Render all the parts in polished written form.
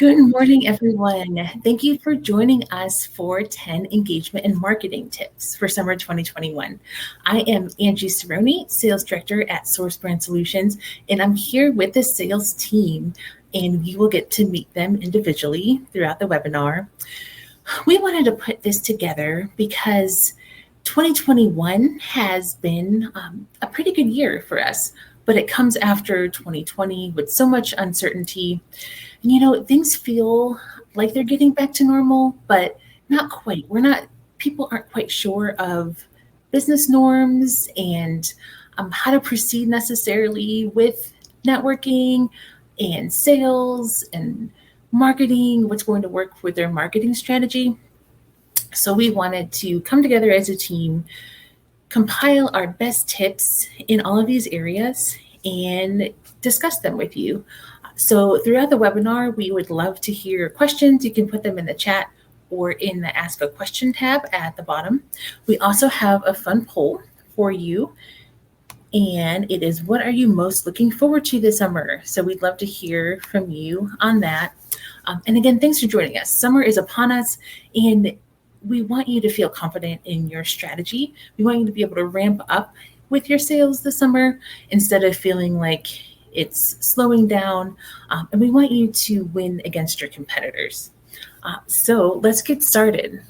Good morning, everyone. Thank you for joining us for 10 engagement and marketing tips for summer 2021. I am Angie Cerrone, Sales Director at Source Brand Solutions, and I'm here with the sales team, and you will get to meet them individually throughout the webinar. We wanted to put this together because 2021 has been a pretty good year for us, but it comes after 2020 with so much uncertainty. And things feel like they're getting back to normal, but not quite. People aren't quite sure of business norms and how to proceed necessarily with networking and sales and marketing, what's going to work with their marketing strategy. So we wanted to come together as a team, compile our best tips in all of these areas, and discuss them with you. So throughout the webinar, we would love to hear your questions. You can put them in the chat or in the Ask a Question tab at the bottom. We also have a fun poll for you, and it is, what are you most looking forward to this summer? So we'd love to hear from you on that. And again, thanks for joining us. Summer is upon us, and we want you to feel confident in your strategy. We want you to be able to ramp up with your sales this summer instead of feeling like it's slowing down, and we want you to win against your competitors. So let's get started.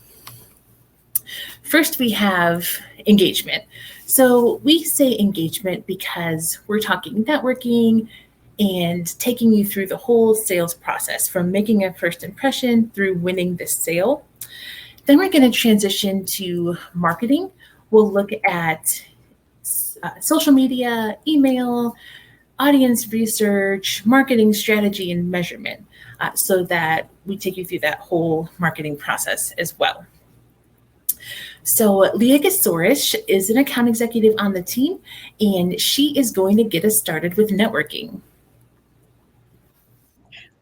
First, we have engagement. So we say engagement because we're talking networking and taking you through the whole sales process, from making a first impression through winning the sale. Then we're going to transition to marketing. We'll look at social media, email, audience research, marketing strategy, and measurement, so that we take you through that whole marketing process as well. So Leah Gasorish is an account executive on the team, and she is going to get us started with networking.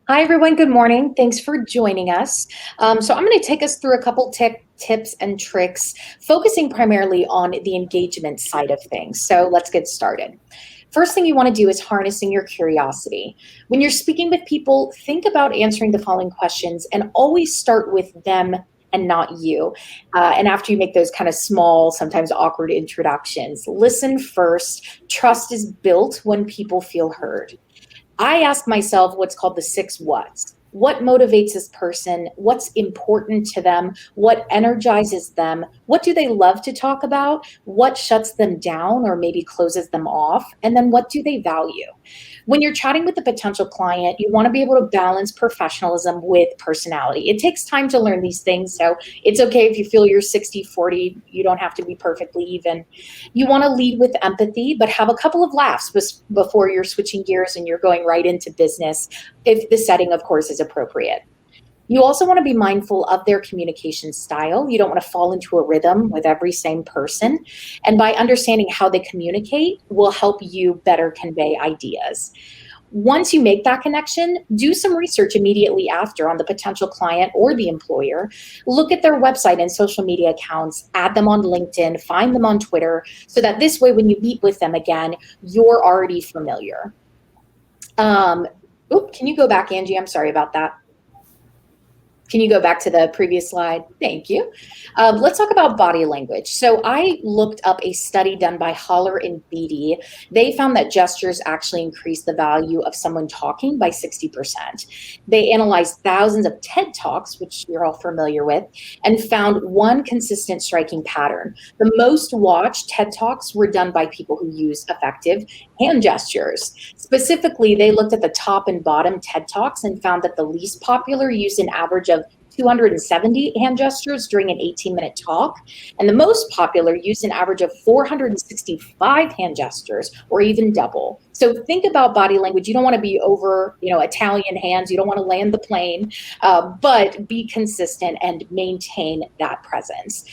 Hi, everyone. Good morning. Thanks for joining us. So I'm going to take us through a couple tips and tricks, focusing primarily on the engagement side of things. So let's get started. First thing you want to do is harnessing your curiosity. When you're speaking with people, think about answering the following questions and always start with them and not you. And after you make those kind of small, sometimes awkward introductions, listen first. Trust is built when people feel heard. I ask myself what's called the 6 whats. What motivates this person? What's important to them? What energizes them? What do they love to talk about? What shuts them down or maybe closes them off? And then what do they value? When you're chatting with a potential client, you want to be able to balance professionalism with personality. It takes time to learn these things, so it's okay if you feel you're 60-40. You don't have to be perfectly even. You want to lead with empathy, but have a couple of laughs before you're switching gears and you're going right into business, if the setting, of course, is appropriate. You also want to be mindful of their communication style. You don't want to fall into a rhythm with every same person. And by understanding how they communicate will help you better convey ideas. Once you make that connection, do some research immediately after on the potential client or the employer. Look at their website and social media accounts, add them on LinkedIn, find them on Twitter, so that this way when you meet with them again, you're already familiar. Can you go back, Angie? I'm sorry about that. Can you go back to the previous slide? Thank you. Let's talk about body language. So I looked up a study done by Holler and Beatty. They found that gestures actually increase the value of someone talking by 60%. They analyzed thousands of TED Talks, which you're all familiar with, and found one consistent striking pattern. The most watched TED Talks were done by people who use effective hand gestures. Specifically, they looked at the top and bottom TED Talks and found that the least popular used an average of 270 hand gestures during an 18-minute talk, and the most popular used an average of 465 hand gestures, or even double. So think about body language. You don't want to be over, Italian hands. You don't want to land the plane, but be consistent and maintain that presence.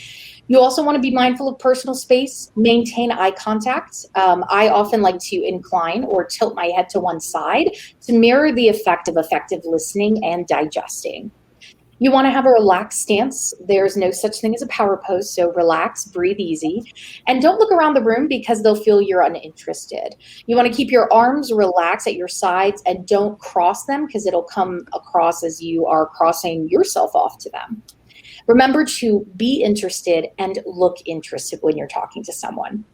You also want to be mindful of personal space, maintain eye contact. I often like to incline or tilt my head to one side to mirror the effect of effective listening and digesting. You want to have a relaxed stance. There's no such thing as a power pose, so relax, breathe easy, and don't look around the room because they'll feel you're uninterested. You want to keep your arms relaxed at your sides and don't cross them because it'll come across as you are crossing yourself off to them. Remember to be interested and look interested when you're talking to someone.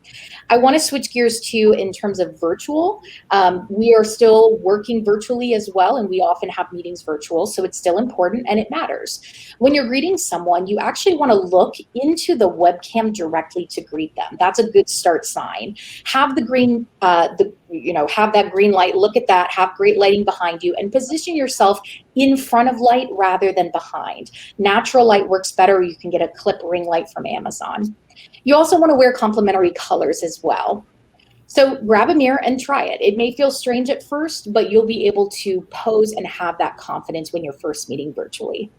I want to switch gears to in terms of virtual. We are still working virtually as well, and we often have meetings virtual, so it's still important and it matters. When you're greeting someone, you actually want to look into the webcam directly to greet them. That's a good start sign. Have the green, have that green light. Look at that. Have great lighting behind you, and position yourself in front of light rather than behind. Natural light works better. You can get a clip ring light from Amazon. You also want to wear complementary colors as well. So grab a mirror and try it. It may feel strange at first, but you'll be able to pose and have that confidence when you're first meeting virtually.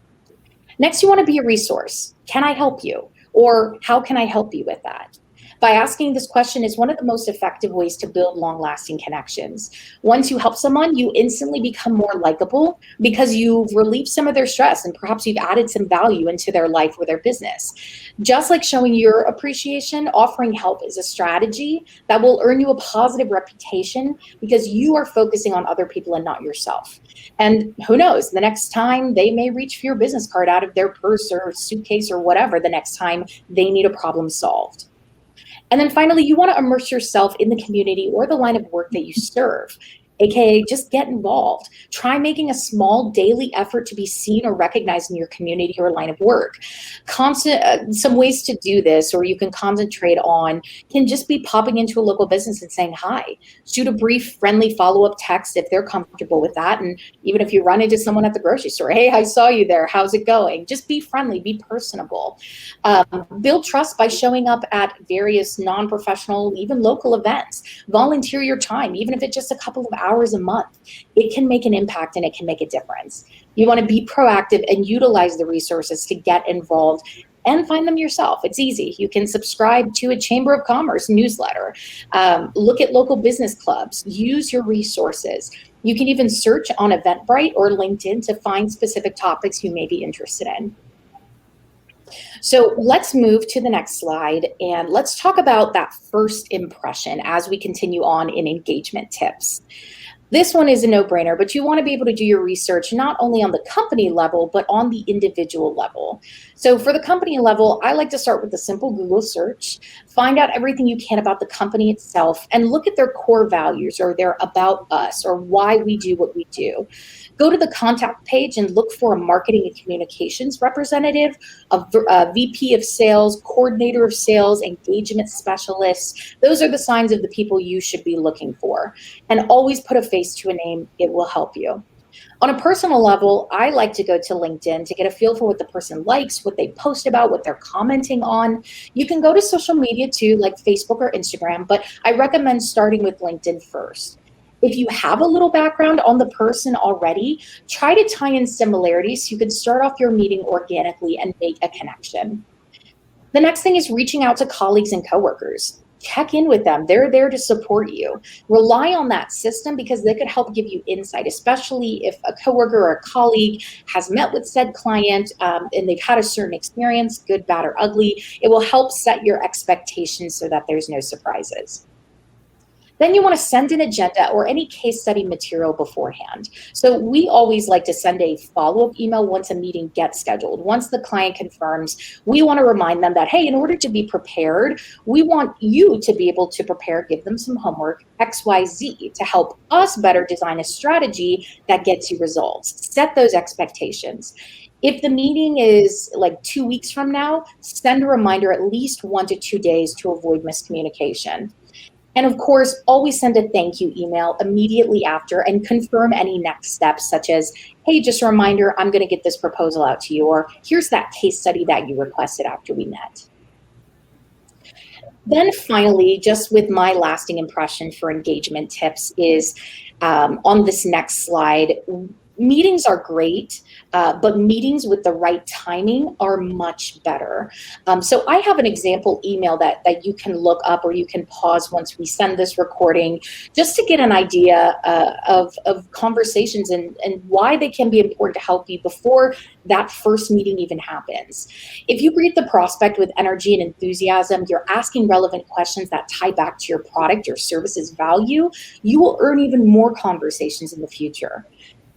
Next, you want to be a resource. Can I help you? Or how can I help you with that? By asking this question is one of the most effective ways to build long-lasting connections. Once you help someone, you instantly become more likable because you've relieved some of their stress and perhaps you've added some value into their life or their business. Just like showing your appreciation, offering help is a strategy that will earn you a positive reputation because you are focusing on other people and not yourself. And who knows, the next time they may reach for your business card out of their purse or suitcase or whatever the next time they need a problem solved. And then finally, you want to immerse yourself in the community or the line of work that you serve, aka just get involved. Try making a small daily effort to be seen or recognized in your community or line of work. Some ways to do this, or you can concentrate on, can just be popping into a local business and saying hi. Shoot a brief, friendly follow-up text if they're comfortable with that. And even if you run into someone at the grocery store, hey, I saw you there. How's it going? Just be friendly, be personable. Build trust by showing up at various non-professional, even local events. Volunteer your time, even if it's just a couple of hours a month. It can make an impact and it can make a difference. You want to be proactive and utilize the resources to get involved and find them yourself. It's easy. You can subscribe to a Chamber of Commerce newsletter. Look at local business clubs. Use your resources. You can even search on Eventbrite or LinkedIn to find specific topics you may be interested in. So let's move to the next slide and let's talk about that first impression as we continue on in engagement tips. This one is a no-brainer, but you want to be able to do your research not only on the company level, but on the individual level. So for the company level, I like to start with a simple Google search, find out everything you can about the company itself, and look at their core values or their about us or why we do what we do. Go to the contact page and look for a marketing and communications representative, a VP of sales, coordinator of sales, engagement specialist. Those are the signs of the people you should be looking for. And always put a face to a name. It will help you. On a personal level, I like to go to LinkedIn to get a feel for what the person likes, what they post about, what they're commenting on. You can go to social media too, like Facebook or Instagram, but I recommend starting with LinkedIn first. If you have a little background on the person already, try to tie in similarities so you can start off your meeting organically and make a connection. The next thing is reaching out to colleagues and coworkers. Check in with them. They're there to support you. Rely on that system because they could help give you insight, especially if a coworker or a colleague has met with said client and they've had a certain experience, good, bad, or ugly. It will help set your expectations so that there's no surprises. Then you want to send an agenda or any case study material beforehand. So we always like to send a follow-up email once a meeting gets scheduled. Once the client confirms, we want to remind them that, hey, in order to be prepared, we want you to be able to prepare, give them some homework, XYZ, to help us better design a strategy that gets you results. Set those expectations. If the meeting is like 2 weeks from now, send a reminder at least 1 to 2 days to avoid miscommunication. And of course, always send a thank you email immediately after and confirm any next steps, such as, hey, just a reminder, I'm going to get this proposal out to you, or here's that case study that you requested after we met. Then finally, just with my lasting impression for engagement tips is on this next slide, Meetings are great, but meetings with the right timing are much better. So I have an example email that you can look up, or you can pause once we send this recording, just to get an idea of conversations and why they can be important to help you before that first meeting even happens. If you greet the prospect with energy and enthusiasm, you're asking relevant questions that tie back to your product or service's value, you will earn even more conversations in the future.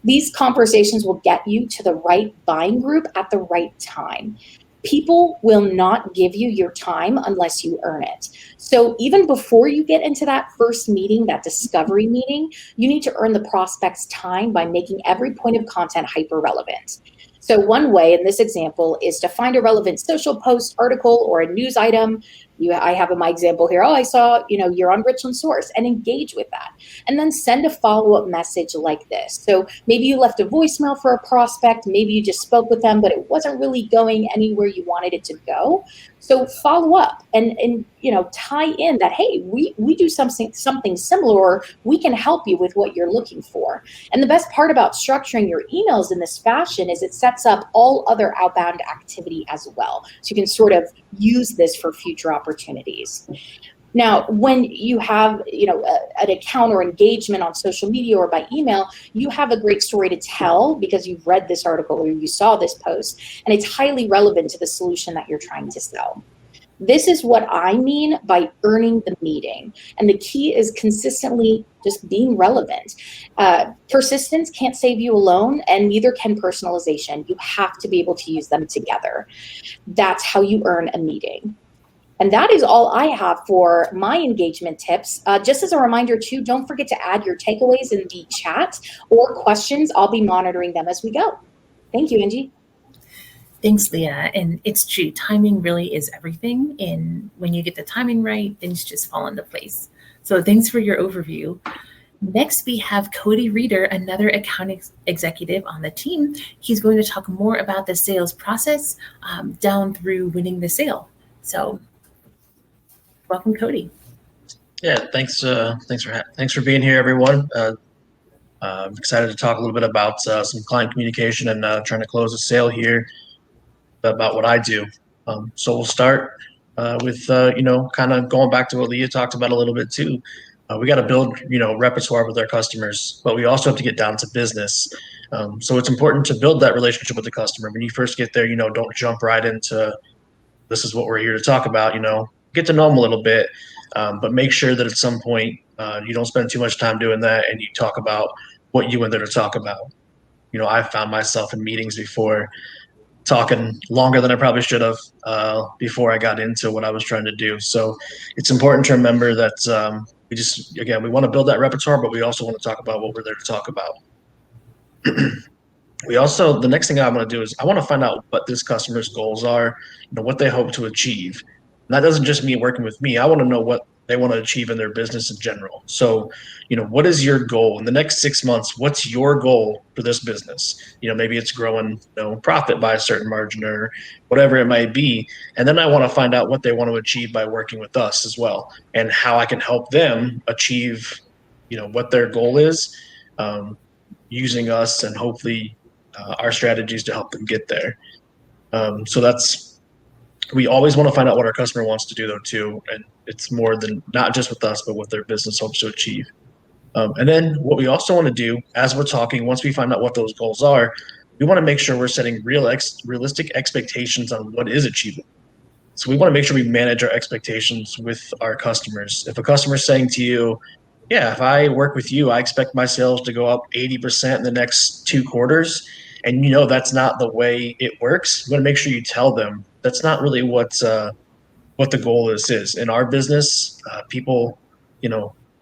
These conversations will get you to the right buying group at the right time. People will not give you your time unless you earn it. So even before you get into that first meeting, that discovery meeting, you need to earn the prospect's time by making every point of content hyper relevant. So one way in this example is to find a relevant social post, article, or a news item. I have in my example here, oh, I saw, you're on Richland Source, and engage with that. And then send a follow-up message like this. So maybe you left a voicemail for a prospect, maybe you just spoke with them, but it wasn't really going anywhere you wanted it to go. So follow up and tie in that, hey, we do something similar, or we can help you with what you're looking for. And the best part about structuring your emails in this fashion is it sets up all other outbound activity as well. So you can sort of use this for future opportunities. Now, when you have, an account or engagement on social media or by email, you have a great story to tell because you've read this article or you saw this post, and it's highly relevant to the solution that you're trying to sell. This is what I mean by earning the meeting. And the key is consistently just being relevant. Persistence can't save you alone, and neither can personalization. You have to be able to use them together. That's how you earn a meeting. And that is all I have for my engagement tips. Just as a reminder too, don't forget to add your takeaways in the chat or questions. I'll be monitoring them as we go. Thank you, Angie. Thanks, Leah. And it's true, timing really is everything. And when you get the timing right, things just fall into place. So thanks for your overview. Next, we have Cody Reeder, another account executive on the team. He's going to talk more about the sales process down through winning the sale. So welcome, Cody. Yeah, thanks for being here, everyone. I'm excited to talk a little bit about some client communication and trying to close a sale here, about what I do. So we'll start with kind of going back to what Leah talked about a little bit too. We got to build repertoire with our customers, but we also have to get down to business. So it's important to build that relationship with the customer. When you first get there, don't jump right into this is what we're here to talk about. Get to know them a little bit, but make sure that at some point you don't spend too much time doing that and you talk about what you went there to talk about. I found myself in meetings before talking longer than I probably should have before I got into what I was trying to do. So it's important to remember that we want to build that repertoire, but we also want to talk about what we're there to talk about. The next thing I want to do is I want to find out what this customer's goals are, what they hope to achieve. And that doesn't just mean working with me. I want to know what they want to achieve in their business in general. So, what is your goal in the next 6 months? What's your goal for this business? Maybe it's growing, profit by a certain margin or whatever it might be. And then I want to find out what they want to achieve by working with us as well, and how I can help them achieve, what their goal is, using us and hopefully our strategies to help them get there. We always want to find out what our customer wants to do though too. And it's more than not just with us, but what their business hopes to achieve. And then what we also want to do as we're talking, once we find out what those goals are, we want to make sure we're setting realistic expectations on what is achievable. So we want to make sure we manage our expectations with our customers. If a customer's saying to you, yeah, if I work with you, I expect my sales to go up 80% in the next 2 quarters, and that's not the way it works, you want to make sure you tell them that's not really what the goal is. In our business, people,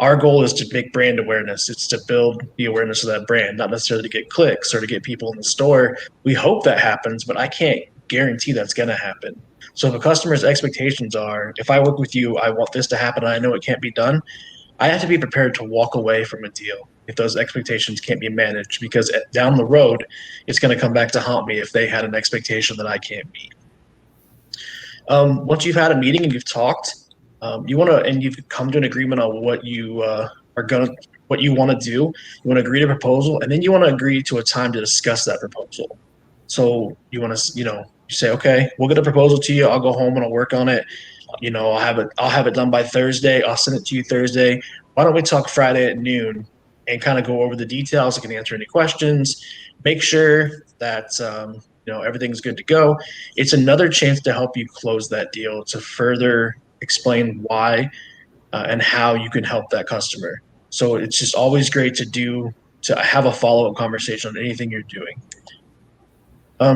our goal is to make brand awareness. It's to build the awareness of that brand, not necessarily to get clicks or to get people in the store. We hope that happens, but I can't guarantee that's going to happen. So if a customer's expectations are, if I work with you, I want this to happen, and I know it can't be done, I have to be prepared to walk away from a deal if those expectations can't be managed, because down the road, it's going to come back to haunt me if they had an expectation that I can't meet. Once you've had a meeting and you've talked, and you've come to an agreement on what you are going to, what you want to do. You want to agree to a proposal, and then you want to agree to a time to discuss that proposal. So you want to, you say, okay, we'll get a proposal to you. I'll go home and I'll work on it. I'll have it done by Thursday. I'll send it to you Thursday. Why don't we talk Friday at noon and kind of go over the details? I can answer any questions, make sure that, everything's good to go. It's another chance to help you close that deal, to further explain why and how you can help that customer. So it's just always great to have a follow-up conversation on anything you're doing.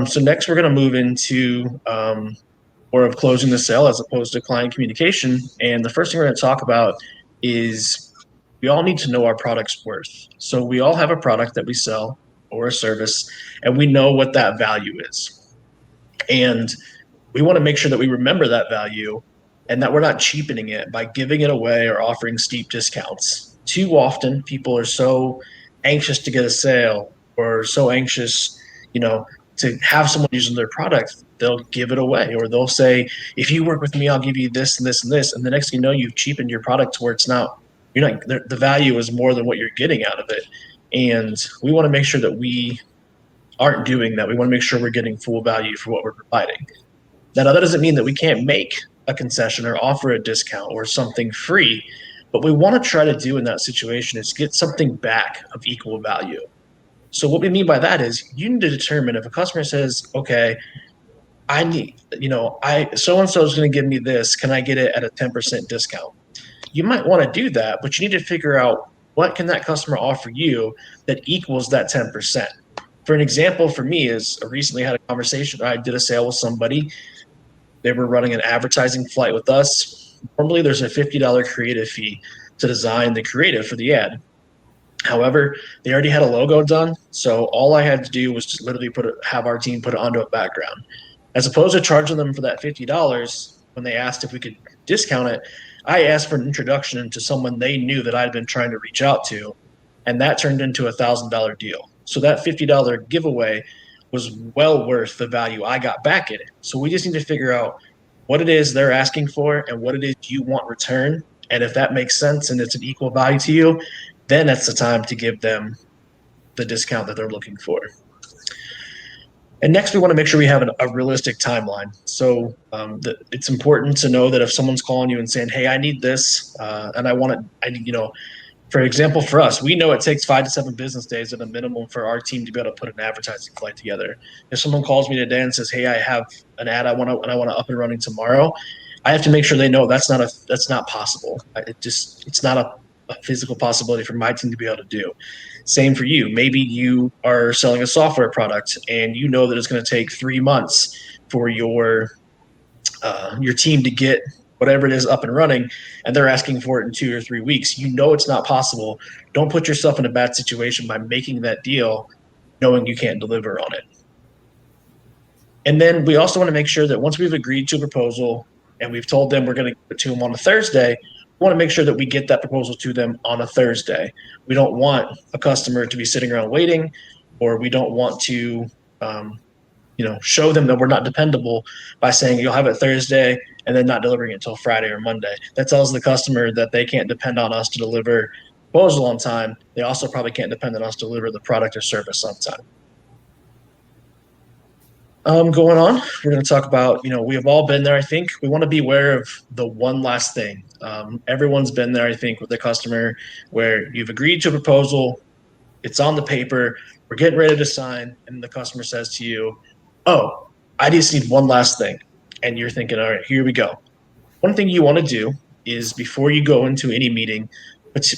So next we're going to move into more of closing the sale as opposed to client communication. And the first thing we're going to talk about is we all need to know our product's worth. So we all have a product that we sell or a service, and we know what that value is. And we want to make sure that we remember that value and that we're not cheapening it by giving it away or offering steep discounts. Too often, people are so anxious to get a sale or so anxious, to have someone using their product, they'll give it away, or they'll say, if you work with me, I'll give you this and this and this. And the next thing you know, you've cheapened your product to where the value is more than what you're getting out of it. And we want to make sure that we aren't doing that. We want to make sure we're getting full value for what we're providing. Now, that doesn't mean that we can't make a concession or offer a discount or something free. What we want to try to do in that situation is get something back of equal value. So what we mean by that is you need to determine if a customer says, okay, I need, so-and-so is going to give me this. Can I get it at a 10% discount? You might want to do that, but you need to figure out what can that customer offer you that equals that 10%. For an example, for me is I recently had a conversation. I did a sale with somebody. They were running an advertising flight with us. Normally there's a $50 creative fee to design the creative for the ad. However, they already had a logo done, so all I had to do was just literally have our team put it onto a background. As opposed to charging them for that $50, when they asked if we could discount it, I asked for an introduction into someone they knew that I'd been trying to reach out to, and that turned into a $1,000 deal. So that $50 giveaway was well worth the value I got back in it. So we just need to figure out what it is they're asking for and what it is you want return. And if that makes sense and it's an equal value to you, then that's the time to give them the discount that they're looking for. And next, we want to make sure we have a realistic timeline. So it's important to know that if someone's calling you and saying, hey, I need this, and for example, for us, we know it takes 5 to 7 business days at a minimum for our team to be able to put an advertising flight together. If someone calls me today and says, hey, I have an ad I want to up and running tomorrow, I have to make sure they know that's not possible. It's not a physical possibility for my team to be able to do. Same for you. Maybe you are selling a software product and you know that it's going to take 3 months for your team to get whatever it is up and running, and they're asking for it in 2 or 3 weeks. You know it's not possible. Don't put yourself in a bad situation by making that deal knowing you can't deliver on it. And then we also want to make sure that once we've agreed to a proposal and we've told them we're going to give it to them on a Thursday, we want to make sure that we get that proposal to them on a Thursday. We don't want a customer to be sitting around waiting, or we don't want to show them that we're not dependable by saying you'll have it Thursday and then not delivering it until Friday or Monday. That tells the customer that they can't depend on us to deliver proposal on time. They also probably can't depend on us to deliver the product or service on time. Going on, we're going to talk about, we have all been there, I think. We want to be aware of the one last thing. Everyone's been there, I think, with a customer where you've agreed to a proposal, it's on the paper, we're getting ready to sign, and the customer says to you, oh, I just need one last thing. And you're thinking, all right, here we go. One thing you want to do is before you go into any meeting,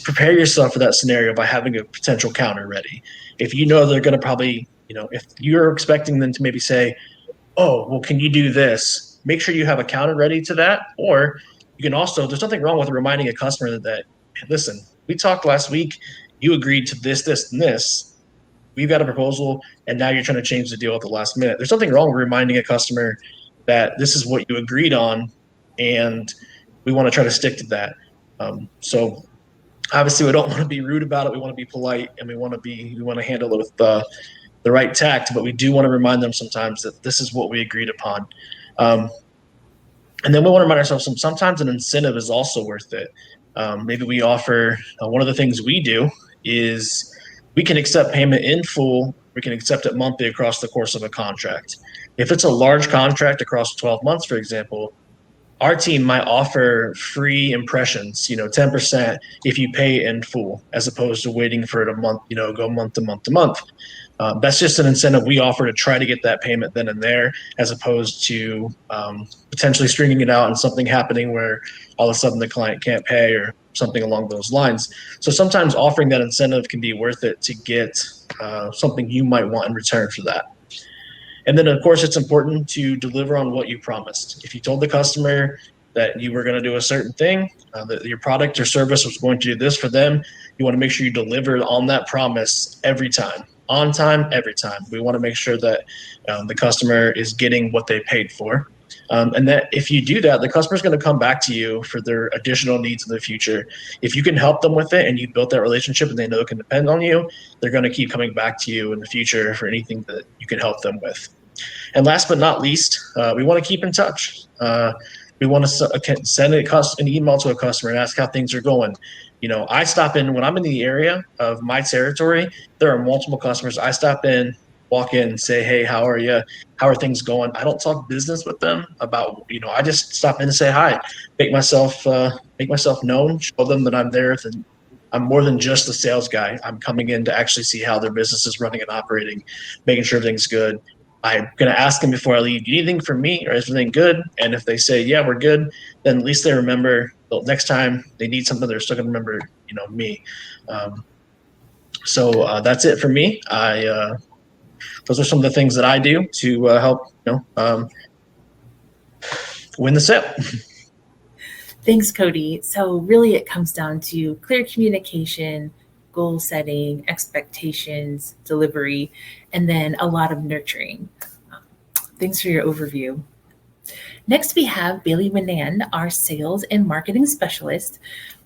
prepare yourself for that scenario by having a potential counter ready. If you know they're going to probably, if you're expecting them to maybe say, oh, well, can you do this? Make sure you have a counter ready to that. Or you can also, there's nothing wrong with reminding a customer that listen, we talked last week, you agreed to this, this, and this. We've got a proposal, and now you're trying to change the deal at the last minute. There's nothing wrong with reminding a customer that this is what you agreed on, and we want to try to stick to that. So obviously we don't want to be rude about it. We want to be polite, and we want to handle it with the right tact, but we do want to remind them sometimes that this is what we agreed upon. And then we want to remind ourselves sometimes an incentive is also worth it. Maybe we offer one of the things we do is we can accept payment in full. We can accept it monthly across the course of a contract. If it's a large contract across 12 months, for example, our team might offer free impressions, 10% if you pay in full, as opposed to waiting for it a month, go month to month to month. That's just an incentive we offer to try to get that payment then and there, as opposed to potentially stringing it out and something happening where all of a sudden the client can't pay or something along those lines. So sometimes offering that incentive can be worth it to get something you might want in return for that. And then, of course, it's important to deliver on what you promised. If you told the customer that you were going to do a certain thing, that your product or service was going to do this for them, you want to make sure you deliver on that promise every time, on time, every time. We want to make sure that the customer is getting what they paid for. And that if you do that, the customer is going to come back to you for their additional needs in the future. If you can help them with it and you built that relationship and they know it can depend on you, they're going to keep coming back to you in the future for anything that you can help them with. And last but not least, we want to keep in touch. We want to send an email to a customer and ask how things are going. I stop in when I'm in the area of my territory. There are multiple customers. I stop in, walk in, say, hey, how are you? How are things going? I don't talk business with them about, I just stop in and say hi, make myself known, show them that I'm there. I'm more than just a sales guy. I'm coming in to actually see how their business is running and operating, making sure everything's good. I'm going to ask them before I leave, do you need anything from me or is everything good? And if they say, yeah, we're good, then at least they remember the next time they need something, they're still going to remember, me. So that's it for me. Those are some of the things that I do to help, win the sale. Thanks, Cody. So really it comes down to clear communication, goal setting, expectations, delivery, and then a lot of nurturing. Thanks for your overview. Next, we have Bailey Manan, our sales and marketing specialist.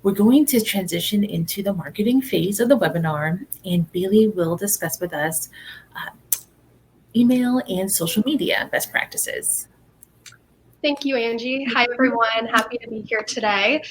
We're going to transition into the marketing phase of the webinar, and Bailey will discuss with us email and social media best practices. Thank you, Angie. Hi, everyone. Happy to be here today.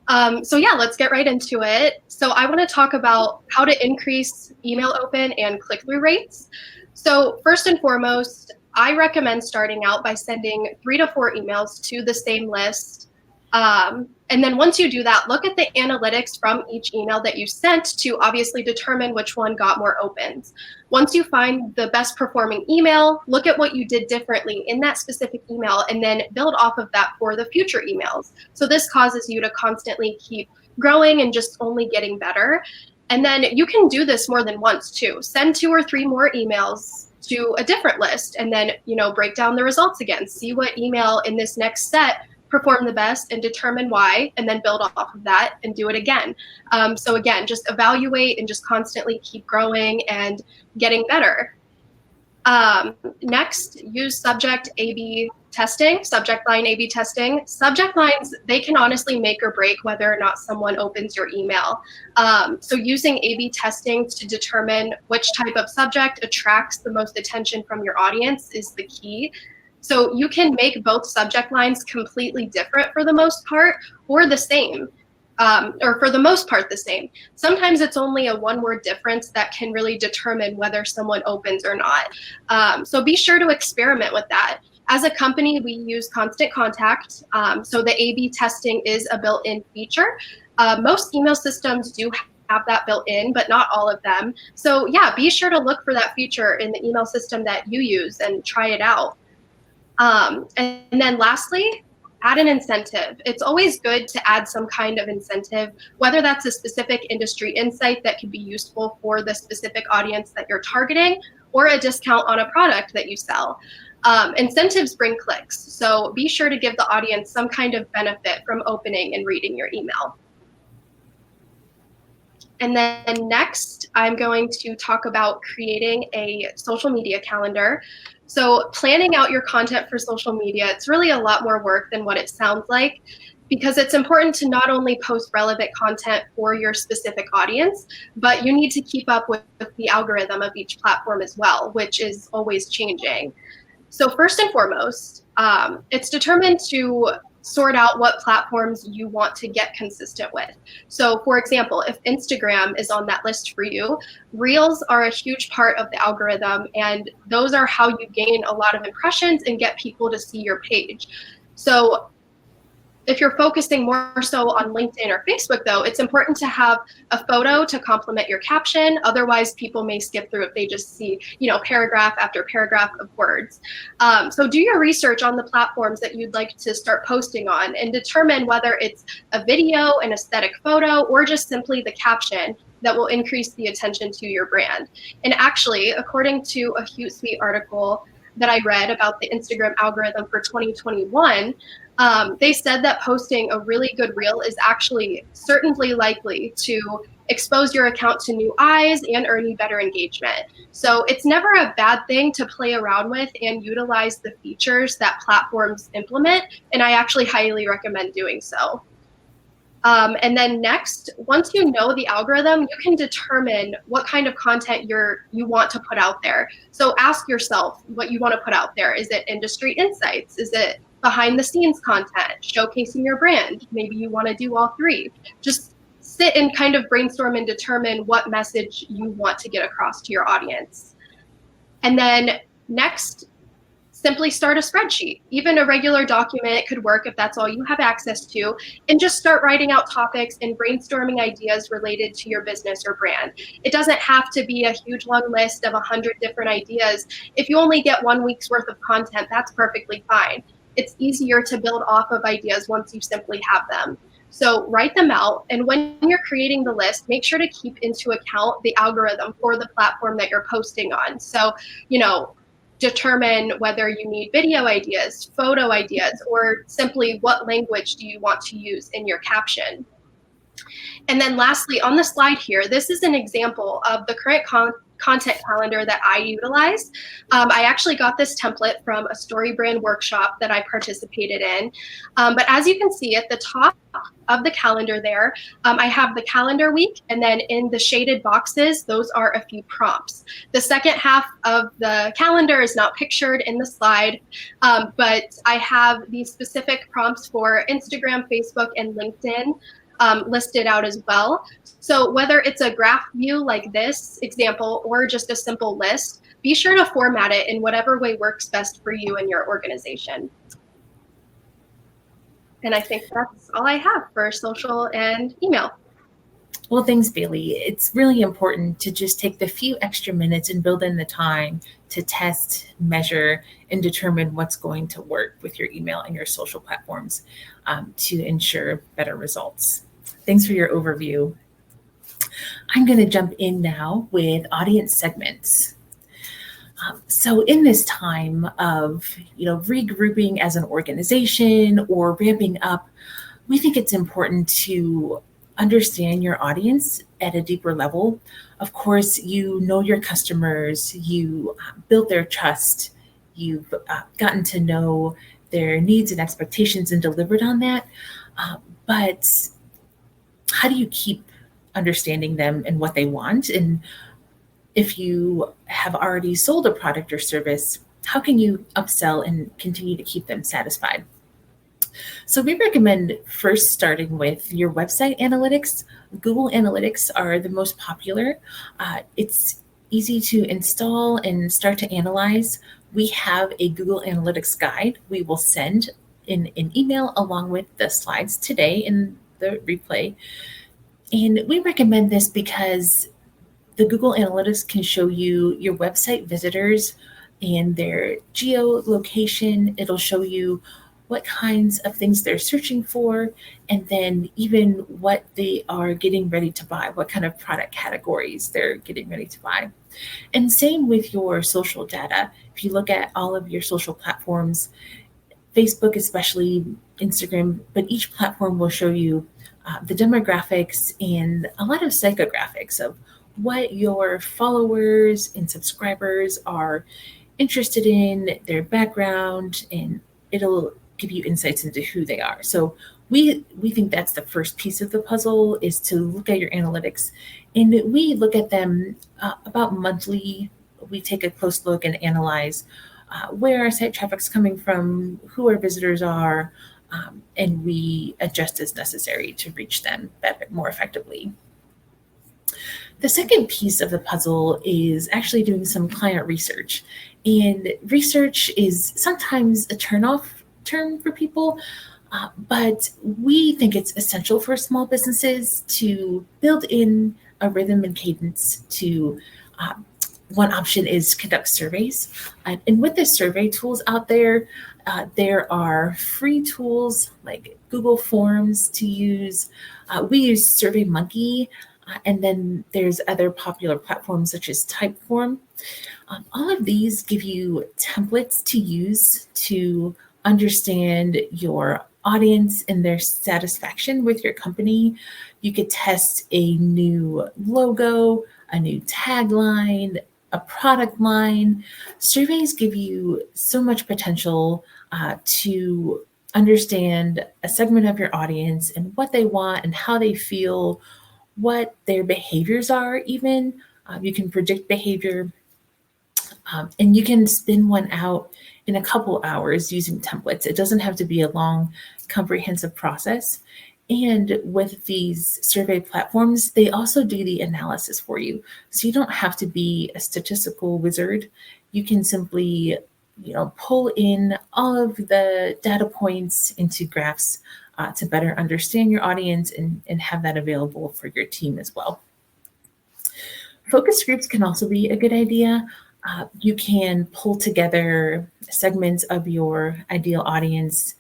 Let's get right into it. So I want to talk about how to increase email open and click-through rates. So first and foremost, I recommend starting out by sending 3 to 4 emails to the same list. And then once you do that, look at the analytics from each email that you sent to obviously determine which one got more opens. Once you find the best performing email, look at what you did differently in that specific email and then build off of that for the future emails. So this causes you to constantly keep growing and just only getting better. And then you can do this more than once too. Send 2 or 3 more emails to a different list and then, break down the results again. See what email in this next set perform the best and determine why, and then build off of that and do it again. So again, just evaluate and just constantly keep growing and getting better. Next, use subject A/B testing, subject line A/B testing. Subject lines, they can honestly make or break whether or not someone opens your email. So using A/B testing to determine which type of subject attracts the most attention from your audience is the key. So you can make both subject lines completely different for the most part, or the same, or for the most part the same. Sometimes it's only a 1-word difference that can really determine whether someone opens or not. So be sure to experiment with that. As a company, we use Constant Contact. So the A/B testing is a built-in feature. Most email systems do have that built in, but not all of them. So yeah, be sure to look for that feature in the email system that you use and try it out. And then lastly, add an incentive. It's always good to add some kind of incentive, whether that's a specific industry insight that could be useful for the specific audience that you're targeting, or a discount on a product that you sell. Incentives bring clicks, so be sure to give the audience some kind of benefit from opening and reading your email. And then next, I'm going to talk about creating a social media calendar. So planning out your content for social media, it's really a lot more work than what it sounds like, because it's important to not only post relevant content for your specific audience, but you need to keep up with the algorithm of each platform as well, which is always changing. So first and foremost, it's determined to sort out what platforms you want to get consistent with. So for example, if Instagram is on that list for you, Reels are a huge part of the algorithm, and those are how you gain a lot of impressions and get people to see your page. So if you're focusing more so on LinkedIn or Facebook, though, it's important to have a photo to complement your caption. Otherwise, people may skip through if they just see, paragraph after paragraph of words. So do your research on the platforms that you'd like to start posting on and determine whether it's a video, an aesthetic photo, or just simply the caption that will increase the attention to your brand. And actually, according to a Hootsuite article that I read about the Instagram algorithm for 2021, they said that posting a really good reel is actually certainly likely to expose your account to new eyes and earn you better engagement. So it's never a bad thing to play around with and utilize the features that platforms implement, and I actually highly recommend doing so. And then next, once you know the algorithm, you can determine what kind of content you want to put out there. So ask yourself what you want to put out there. Is it industry insights? Is it behind the scenes content, showcasing your brand? Maybe you want to do all three. Just sit and kind of brainstorm and determine what message you want to get across to your audience. And then next, simply start a spreadsheet. Even a regular document could work if that's all you have access to, and just start writing out topics and brainstorming ideas related to your business or brand. It doesn't have to be a huge long list of 100 different ideas. If you only get 1 week's worth of content, that's perfectly fine. It's easier to build off of ideas once you simply have them. So write them out, and when you're creating the list, make sure to keep into account the algorithm for the platform that you're posting on. So, determine whether you need video ideas, photo ideas, or simply what language do you want to use in your caption. And then lastly, on the slide here, this is an example of the current content calendar that I utilize. I actually got this template from a StoryBrand workshop that I participated in. But as you can see at the top of the calendar there, I have the calendar week, and then in the shaded boxes, those are a few prompts. The second half of the calendar is not pictured in the slide, but I have these specific prompts for Instagram, Facebook, and LinkedIn listed out as well. So whether it's a graph view like this example or just a simple list, be sure to format it in whatever way works best for you and your organization. And I think that's all I have for social and email. Well, thanks, Bailey. It's really important to just take the few extra minutes and build in the time to test, measure, and determine what's going to work with your email and your social platforms to ensure better results. Thanks for your overview. I'm going to jump in now with audience segments. So in this time of regrouping as an organization or ramping up, we think it's important to understand your audience at a deeper level. Of course, you know your customers, you build their trust, you've gotten to know their needs and expectations and delivered on that. But how do you keep understanding them and what they want? And if you have already sold a product or service, how can you upsell and continue to keep them satisfied? So we recommend first starting with your website analytics. Google Analytics are the most popular. It's easy to install and start to analyze. We have a Google Analytics guide we will send in an email along with the slides today in the replay. And we recommend this because the Google Analytics can show you your website visitors and their geolocation. It'll show you what kinds of things they're searching for, and then even what they are getting ready to buy, what kind of product categories they're getting ready to buy. And same with your social data. If you look at all of your social platforms, Facebook especially, Instagram, but each platform will show you the demographics and a lot of psychographics of what your followers and subscribers are interested in, their background, and it'll give you insights into who they are. So we think that's the first piece of the puzzle, is to look at your analytics. And we look at them about monthly. We take a close look and analyze where our site traffic's coming from, who our visitors are, and we adjust as necessary to reach them better, more effectively. The second piece of the puzzle is actually doing some client research. And research is sometimes a turnoff term for people, but we think it's essential for small businesses to build in a rhythm and cadence to one option is conduct surveys. And with the survey tools out there, there are free tools like Google Forms to use. We use SurveyMonkey, and then there's other popular platforms such as Typeform. All of these give you templates to use to understand your audience and their satisfaction with your company. You could test a new logo, a new tagline, a product line. Surveys give you so much potential to understand a segment of your audience and what they want and how they feel, what their behaviors are even. You can predict behavior, and you can spin one out in a couple hours using templates. It doesn't have to be a long, comprehensive process. And with these survey platforms, they also do the analysis for you. So you don't have to be a statistical wizard. You can simply, pull in all of the data points into graphs to better understand your audience and have that available for your team as well. Focus groups can also be a good idea. You can pull together segments of your ideal audience,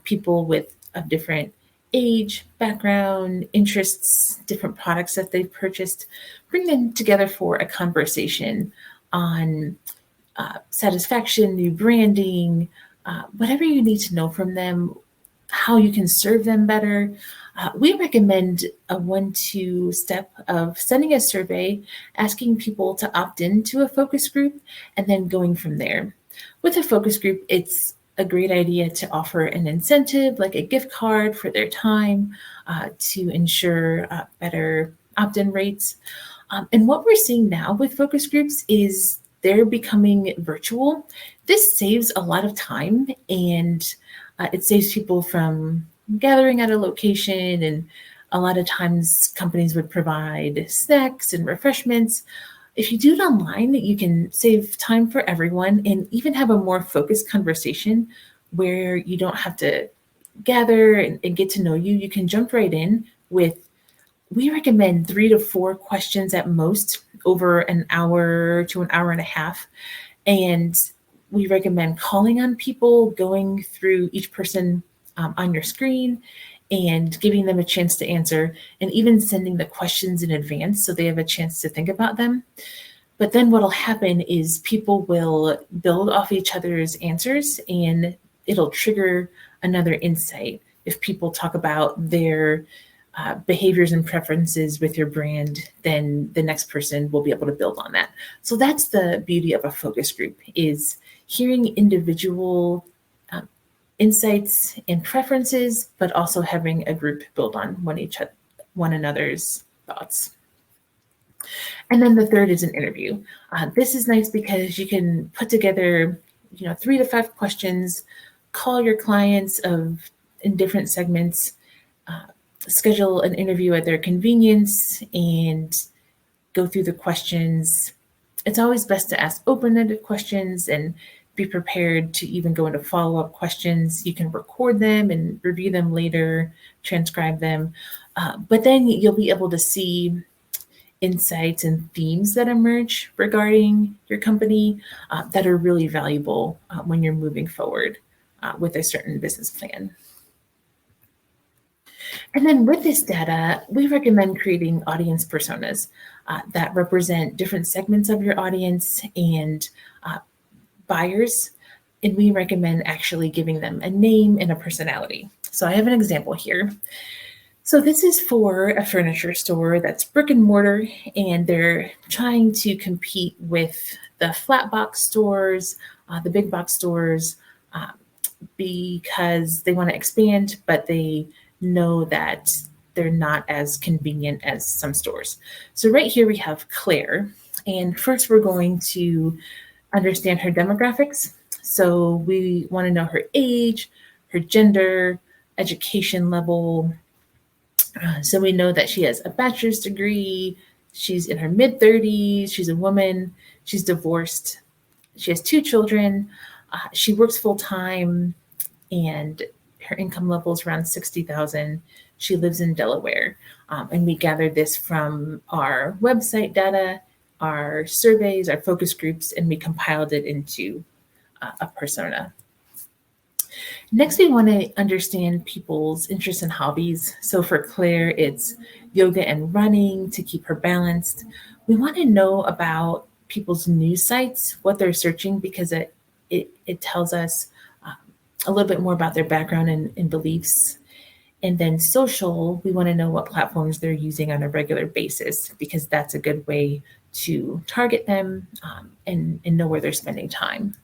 people of different age, background, interests, different products that they've purchased, bring them together for a conversation on satisfaction, new branding, whatever you need to know from them, how you can serve them better. We recommend a 1-2 step of sending a survey, asking people to opt into a focus group, and then going from there. With a focus group, it's a great idea to offer an incentive like a gift card for their time to ensure better opt-in rates. And what we're seeing now with focus groups is they're becoming virtual. This saves a lot of time, and it saves people from gathering at a location, and a lot of times companies would provide snacks and refreshments. If you do it online, you can save time for everyone and even have a more focused conversation where you don't have to gather and get to know you. You can jump right in with, we recommend 3 to 4 questions at most over an hour to an hour and a half. And we recommend calling on people, going through each person on your screen and giving them a chance to answer, and even sending the questions in advance so they have a chance to think about them. But then what'll happen is people will build off each other's answers, and it'll trigger another insight. If people talk about their behaviors and preferences with your brand, then the next person will be able to build on that. So that's the beauty of a focus group, is hearing individual insights and preferences, but also having a group build on one another's thoughts. And then the third is an interview. This is nice because you can put together, 3 to 5 questions, call your clients in different segments, schedule an interview at their convenience, and go through the questions. It's always best to ask open-ended questions and be prepared to even go into follow-up questions. You can record them and review them later, transcribe them, but then you'll be able to see insights and themes that emerge regarding your company that are really valuable when you're moving forward with a certain business plan. And then with this data, we recommend creating audience personas that represent different segments of your audience and buyers, and we recommend actually giving them a name and a personality. So I have an example here. So this is for a furniture store that's brick and mortar, and they're trying to compete with the flat box stores, the big box stores, because they want to expand, but they know that they're not as convenient as some stores. So right here we have Claire, and first we're going to understand her demographics. So we want to know her age, her gender, education level. So we know that she has a bachelor's degree. She's in her mid-30s. She's a woman. She's divorced. She has 2 children. She works full-time, and her income level is around $60,000. She lives in Delaware. And we gathered this from our website data, our surveys, our focus groups, and we compiled it into a persona. Next, we want to understand people's interests and hobbies. So for Claire, it's yoga and running to keep her balanced. We want to know about people's news sites, what they're searching, because it tells us a little bit more about their background and beliefs. And then social, we want to know what platforms they're using on a regular basis, because that's a good way to target them and know where they're spending time.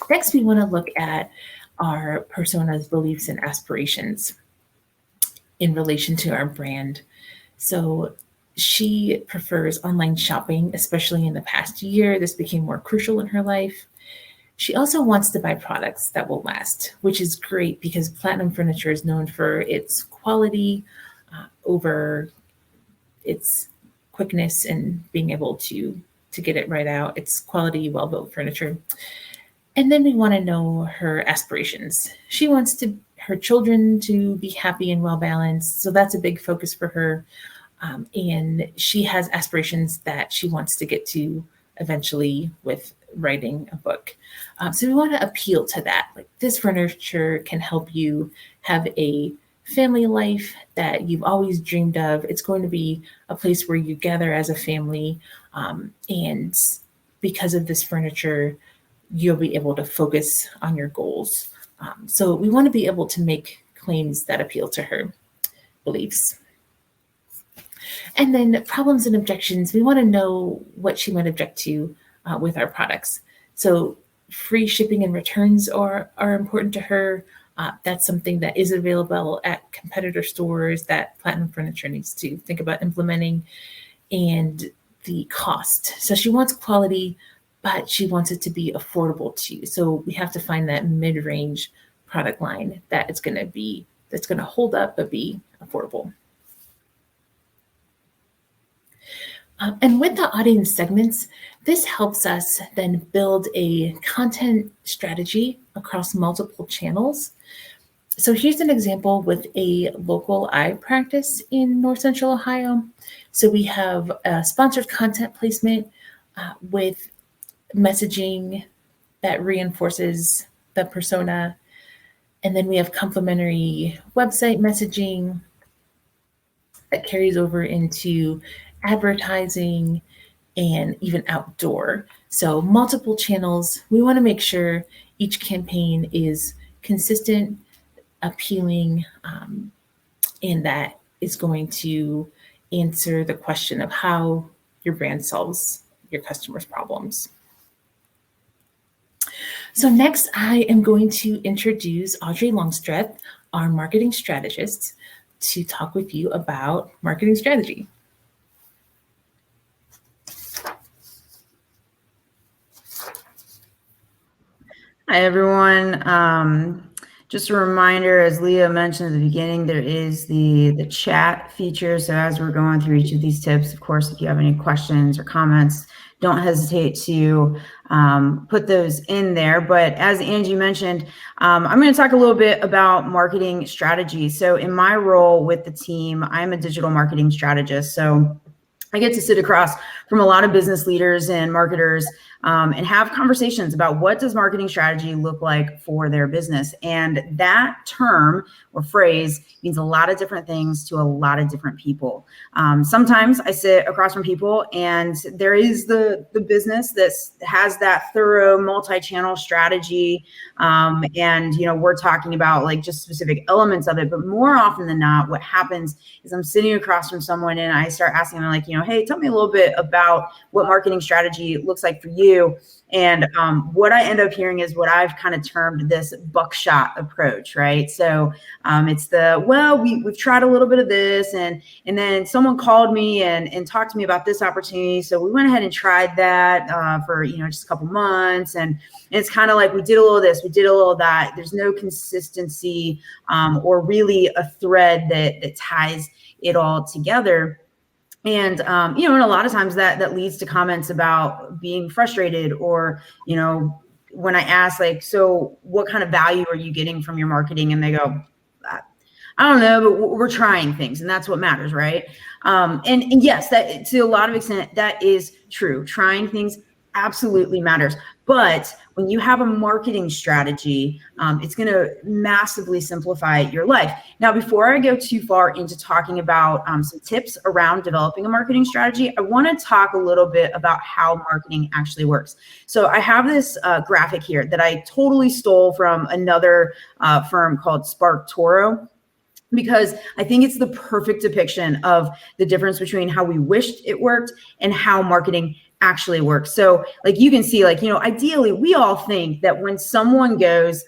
Next, we want to look at our persona's beliefs and aspirations in relation to our brand. So she prefers online shopping, especially in the past year. This became more crucial in her life. She also wants to buy products that will last, which is great because Platinum Furniture is known for its quality over its quickness and being able to get it right out. It's quality, well-built furniture. And then we want to know her aspirations. She wants her children to be happy and well-balanced. So that's a big focus for her. And she has aspirations that she wants to get to eventually with writing a book. So we want to appeal to that. Like, this furniture can help you have a family life that you've always dreamed of. It's going to be a place where you gather as a family. And because of this furniture, you'll be able to focus on your goals. So we want to be able to make claims that appeal to her beliefs. And then problems and objections, we want to know what she might object to with our products. So free shipping and returns are important to her. That's something that is available at competitor stores that Platinum Furniture needs to think about implementing. And the cost. So she wants quality, but she wants it to be affordable too. So we have to find that mid-range product line that's going to hold up but be affordable. And with the audience segments, this helps us then build a content strategy across multiple channels. So here's an example with a local eye practice in North Central Ohio. So we have a sponsored content placement with messaging that reinforces the persona. And then we have complementary website messaging that carries over into advertising and even outdoor. So multiple channels. We want to make sure each campaign is consistent, appealing, and that is going to answer the question of how your brand solves your customers' problems. So next, I am going to introduce Audrey Longstreth, our marketing strategist, to talk with you about marketing strategy. Hi, everyone. Just a reminder, as Leah mentioned at the beginning, there is the chat feature. So as we're going through each of these tips, of course, if you have any questions or comments, don't hesitate to put those in there. But as Angie mentioned, I'm going to talk a little bit about marketing strategy. So in my role with the team, I'm a digital marketing strategist. So I get to sit across from a lot of business leaders and marketers and have conversations about what does marketing strategy look like for their business. And that term or phrase means a lot of different things to a lot of different people. Sometimes I sit across from people and there is the business that has that thorough multi-channel strategy. And, you know, we're talking about like just specific elements of it. But more often than not, what happens is I'm sitting across from someone and I start asking them like, you know, hey, tell me a little bit about what marketing strategy looks like for you. do. And what I end up hearing is what I've kind of termed this buckshot approach, right? So it's we've tried a little bit of this, and then someone called me and talked to me about this opportunity. So we went ahead and tried that for just a couple months, and it's kind of like we did a little of this, we did a little of that. There's no consistency or really a thread that ties it all together. And, and a lot of times that leads to comments about being frustrated, or, when I ask, like, so what kind of value are you getting from your marketing? And they go, I don't know, but we're trying things, and that's what matters, right? And yes, that to a lot of extent, that is true. Trying things absolutely matters. But when you have a marketing strategy, it's going to massively simplify your life. Now, before I go too far into talking about some tips around developing a marketing strategy, I want to talk a little bit about how marketing actually works. So I have this graphic here that I totally stole from another firm called SparkToro, because I think it's the perfect depiction of the difference between how we wished it worked and how marketing actually works. So like you can see, ideally we all think that when someone goes,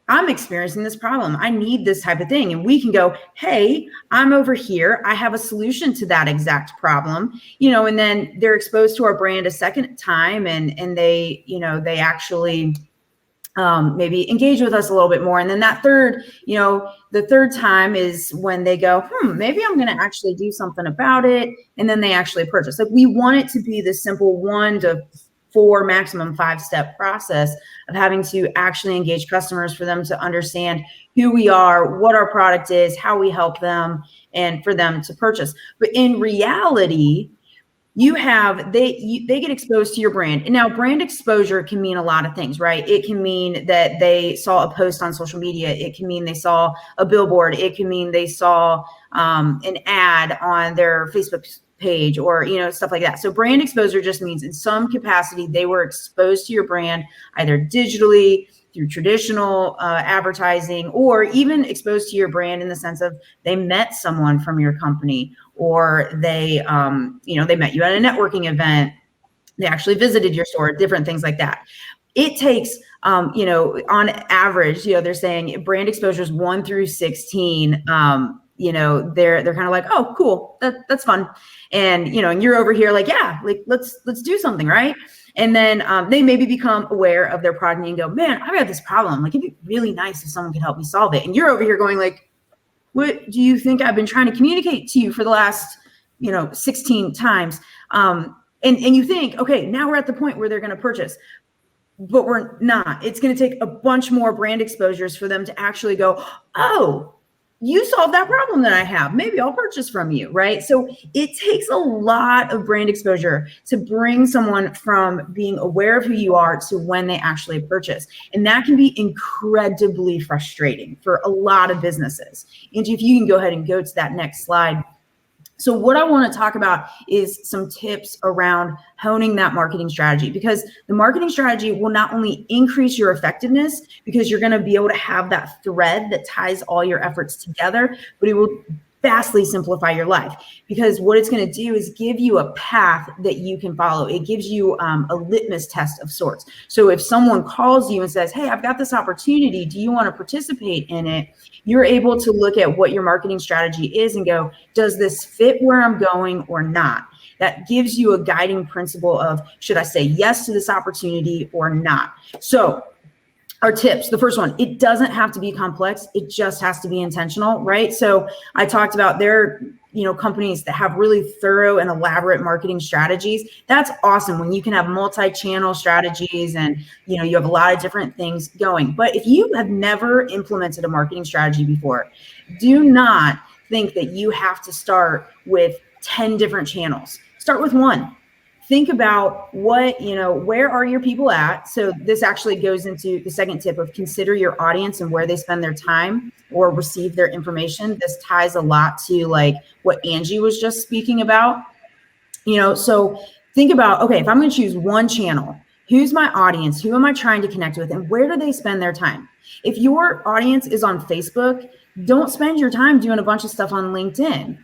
I'm experiencing this problem, I need this type of thing, and we can go, hey, I'm over here, I have a solution to that exact problem, and then they're exposed to our brand a second time, and they, they actually maybe engage with us a little bit more. And then that the third time is when they go, maybe I'm going to actually do something about it. And then they actually purchase. Like, we want it to be the simple 1 to 4, maximum 5-step process of having to actually engage customers, for them to understand who we are, what our product is, how we help them, and for them to purchase. But in reality, they get exposed to your brand. And now brand exposure can mean a lot of things, right? It can mean that they saw a post on social media. It can mean they saw a billboard. It can mean they saw an ad on their Facebook page, or, stuff like that. So brand exposure just means in some capacity, they were exposed to your brand, either digitally, through traditional advertising, or even exposed to your brand in the sense of they met someone from your company, or they, they met you at a networking event, they actually visited your store, different things like that. It takes, on average, they're saying brand exposures 1 through 16, they're kind of like, oh, cool, that's fun. And, and you're over here like, yeah, like, let's do something, right? And then they maybe become aware of their product and go, man, I've got this problem. Like, it'd be really nice if someone could help me solve it. And you're over here going like, what do you think I've been trying to communicate to you for the last, 16 times? And you think, okay, now we're at the point where they're going to purchase, but we're not. It's going to take a bunch more brand exposures for them to actually go, oh, you solved that problem that I have. Maybe I'll purchase from you, right? So it takes a lot of brand exposure to bring someone from being aware of who you are to when they actually purchase. And that can be incredibly frustrating for a lot of businesses. Angie, if you can go ahead and go to that next slide. So what I want to talk about is some tips around honing that marketing strategy, because the marketing strategy will not only increase your effectiveness, because you're going to be able to have that thread that ties all your efforts together, but it will vastly simplify your life, because what it's going to do is give you a path that you can follow. It gives you a litmus test of sorts. So if someone calls you and says, hey, I've got this opportunity, do you want to participate in it? You're able to look at what your marketing strategy is and go, does this fit where I'm going or not? That gives you a guiding principle of, should I say yes to this opportunity or not? So our tips, the first one, it doesn't have to be complex. It just has to be intentional, right? So I talked about there, companies that have really thorough and elaborate marketing strategies. That's awesome when you can have multi-channel strategies and, you have a lot of different things going. But if you have never implemented a marketing strategy before, do not think that you have to start with 10 different channels. Start with one. Think about where are your people at? So this actually goes into the second tip of consider your audience and where they spend their time or receive their information. This ties a lot to like what Angie was just speaking about. So think about, okay, if I'm going to choose one channel, who's my audience? Who am I trying to connect with? And where do they spend their time? If your audience is on Facebook, don't spend your time doing a bunch of stuff on LinkedIn.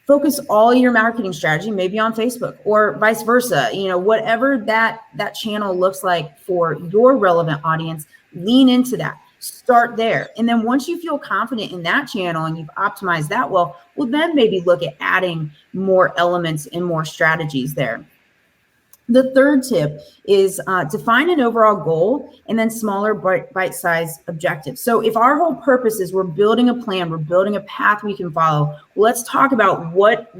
focus all your marketing strategy maybe on Facebook or vice versa. Whatever that channel looks like for your relevant audience, lean into that. Start there. And then once you feel confident in that channel and you've optimized that well, then maybe look at adding more elements and more strategies there. The third tip is define an overall goal and then smaller bite-sized objectives. So if our whole purpose is we're building a plan, we're building a path we can follow, let's talk about what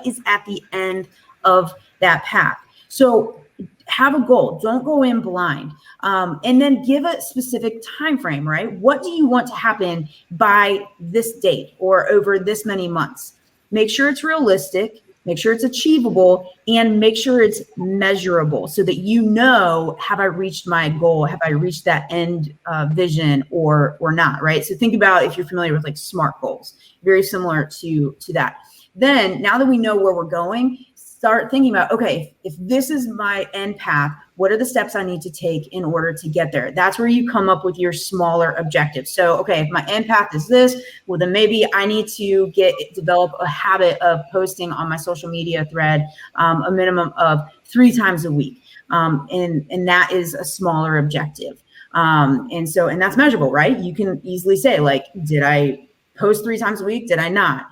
is at the end of that path. So have a goal. Don't go in blind. And then give a specific time frame, right? What do you want to happen by this date or over this many months? Make sure it's realistic. Make sure it's achievable, and make sure it's measurable so that have I reached my goal? Have I reached that end vision or not, right? So think about if you're familiar with like SMART goals, very similar to that. Then now that we know where we're going, start thinking about, okay, if this is my end path, what are the steps I need to take in order to get there? That's where you come up with your smaller objectives. So, okay, if my end path is this, well, then maybe I need to develop a habit of posting on my social media thread a minimum of 3 times a week. And that is a smaller objective. And that's measurable, right? You can easily say, like, did I post 3 times a week? Did I not?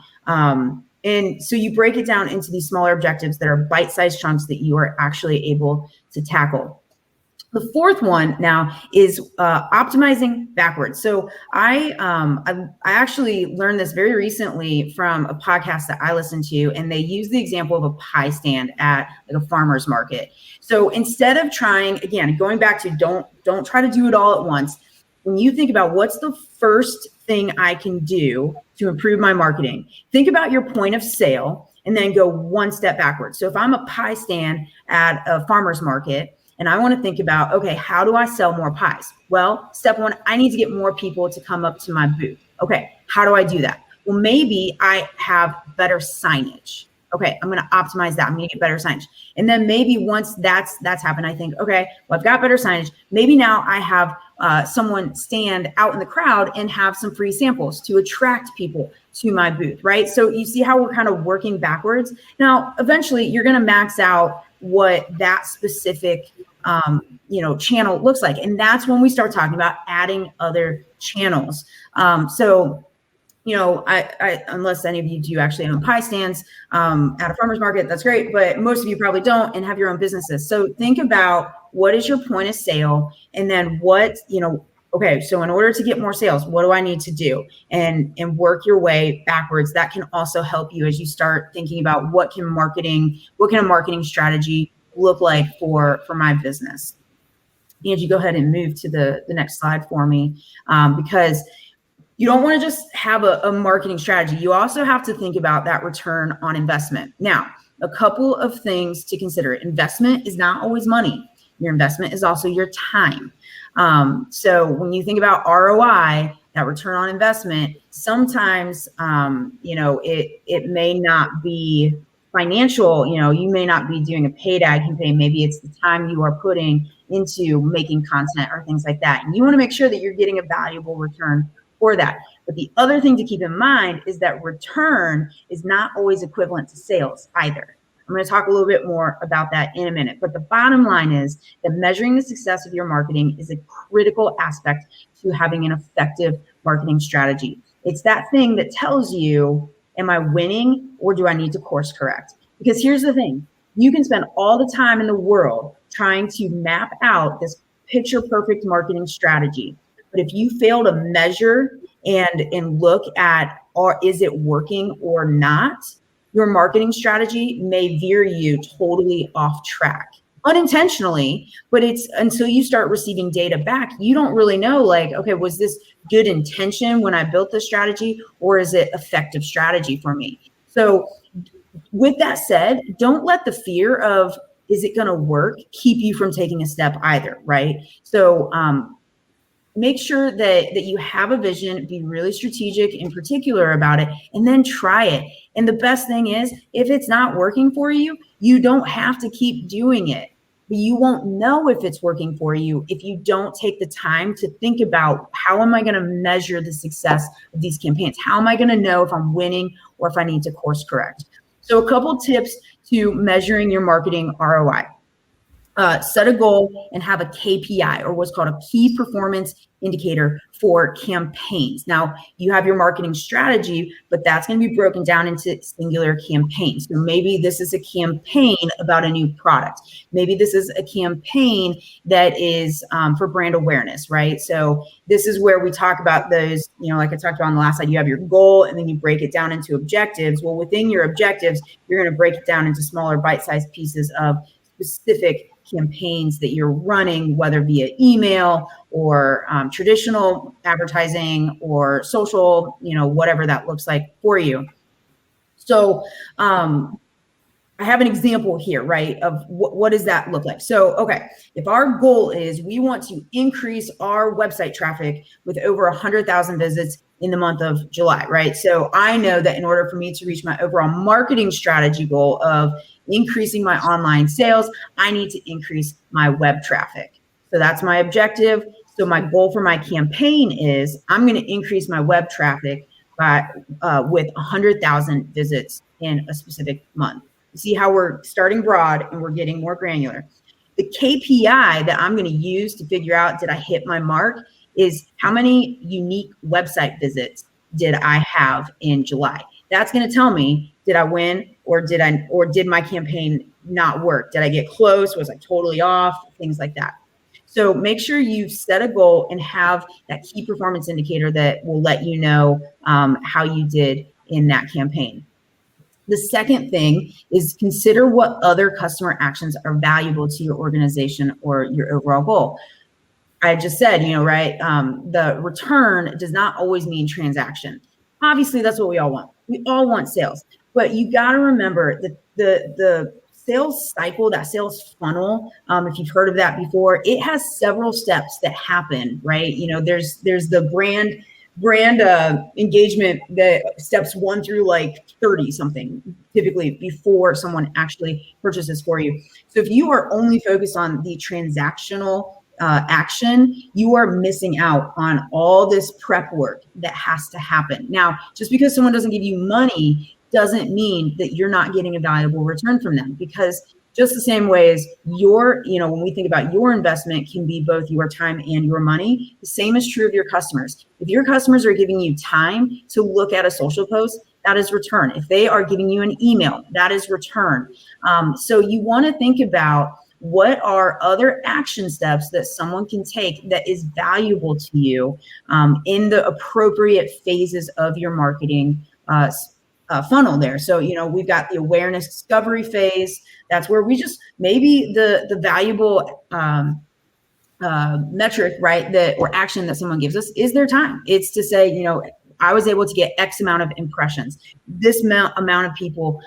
And so you break it down into these smaller objectives that are bite-sized chunks that you are actually able to tackle. The fourth one now is optimizing backwards. So I actually learned this very recently from a podcast that I listened to, and they use the example of a pie stand at like a farmer's market. So instead of going back to don't try to do it all at once. When you think about what's the first thing I can do to improve my marketing, think about your point of sale and then go one step backwards. So if I'm a pie stand at a farmer's market and I want to think about, okay, how do I sell more pies? Well, step one, I need to get more people to come up to my booth. Okay, how do I do that? Well, maybe I have better signage. Okay, I'm going to optimize that. I'm going to get better signage. And then maybe once that's happened, I think, okay, well, I've got better signage. Maybe now I have someone stand out in the crowd and have some free samples to attract people to my booth, right? So you see how we're kind of working backwards. Now, eventually you're going to max out what that specific channel looks like. And that's when we start talking about adding other channels. I unless any of you do actually own pie stands at a farmer's market, that's great. But most of you probably don't and have your own businesses. So think about what is your point of sale, and then so in order to get more sales, what do I need to do? And work your way backwards. That can also help you as you start thinking about what can a marketing strategy look like for my business. Angie, go ahead and move to the next slide for me, because you don't want to just have a marketing strategy. You also have to think about that return on investment. Now, a couple of things to consider. Investment is not always money. Your investment is also your time. So when you think about ROI, that return on investment, sometimes, it may not be financial. You may not be doing a paid ad campaign. Maybe it's the time you are putting into making content or things like that. And you want to make sure that you're getting a valuable return for that. But the other thing to keep in mind is that return is not always equivalent to sales either. I'm going to talk a little bit more about that in a minute. But the bottom line is that measuring the success of your marketing is a critical aspect to having an effective marketing strategy. It's that thing that tells you, am I winning or do I need to course correct? Because here's the thing. You can spend all the time in the world trying to map out this picture perfect marketing strategy. But if you fail to measure and look at, is it working or not, your marketing strategy may veer you totally off track. Unintentionally, but it's until you start receiving data back, you don't really know, like, okay, was this good intention when I built this strategy, or is it effective strategy for me? So with that said, don't let the fear of, is it going to work, keep you from taking a step either, right? So make sure that you have a vision, be really strategic and particular about it, and then try it. And the best thing is, if it's not working for you, you don't have to keep doing it. But you won't know if it's working for you if you don't take the time to think about, how am I going to measure the success of these campaigns? How am I going to know if I'm winning or if I need to course correct? So a couple tips to measuring your marketing ROI. Set a goal and have a KPI, or what's called a key performance indicator for campaigns. Now, you have your marketing strategy, but that's going to be broken down into singular campaigns. So maybe this is a campaign about a new product. Maybe this is a campaign that is for brand awareness, right? So this is where we talk about those, like I talked about on the last slide, you have your goal and then you break it down into objectives. Well, within your objectives, you're going to break it down into smaller bite-sized pieces of specific campaigns that you're running, whether via email or traditional advertising or social, whatever that looks like for you. So I have an example here, right, of what does that look like? So, okay, if our goal is we want to increase our website traffic with over 100,000 visits in the month of July, right? So I know that in order for me to reach my overall marketing strategy goal of increasing my online sales, I need to increase my web traffic. So that's my objective. So my goal for my campaign is I'm going to increase my web traffic by with 100,000 visits in a specific month. You see how we're starting broad and we're getting more granular. The KPI that I'm going to use to figure out did I hit my mark is how many unique website visits did I have in July. That's going to tell me, did I win or did my campaign not work? Did I get close? Was I totally off? Things like that. So make sure you set a goal and have that key performance indicator that will let you know how you did in that campaign. The second thing is consider what other customer actions are valuable to your organization or your overall goal. I just said, right? The return does not always mean transaction. Obviously, that's what we all want. We all want sales, but you got to remember that the sales cycle, that sales funnel, if you've heard of that before, it has several steps that happen, right? There's the brand engagement that steps 1 through like 30 something, typically before someone actually purchases for you. So if you are only focused on the transactional action, you are missing out on all this prep work that has to happen. Now, just because someone doesn't give you money doesn't mean that you're not getting a valuable return from them, because just the same way as when we think about your investment can be both your time and your money, the same is true of your customers. If your customers are giving you time to look at a social post, that is return. If they are giving you an email, that is return. So you want to think about what are other action steps that someone can take that is valuable to you in the appropriate phases of your marketing funnel there. So, we've got the awareness discovery phase. That's where we just, maybe the valuable metric, right, or action that someone gives us is their time. It's to say, I was able to get X amount of impressions. This amount of people,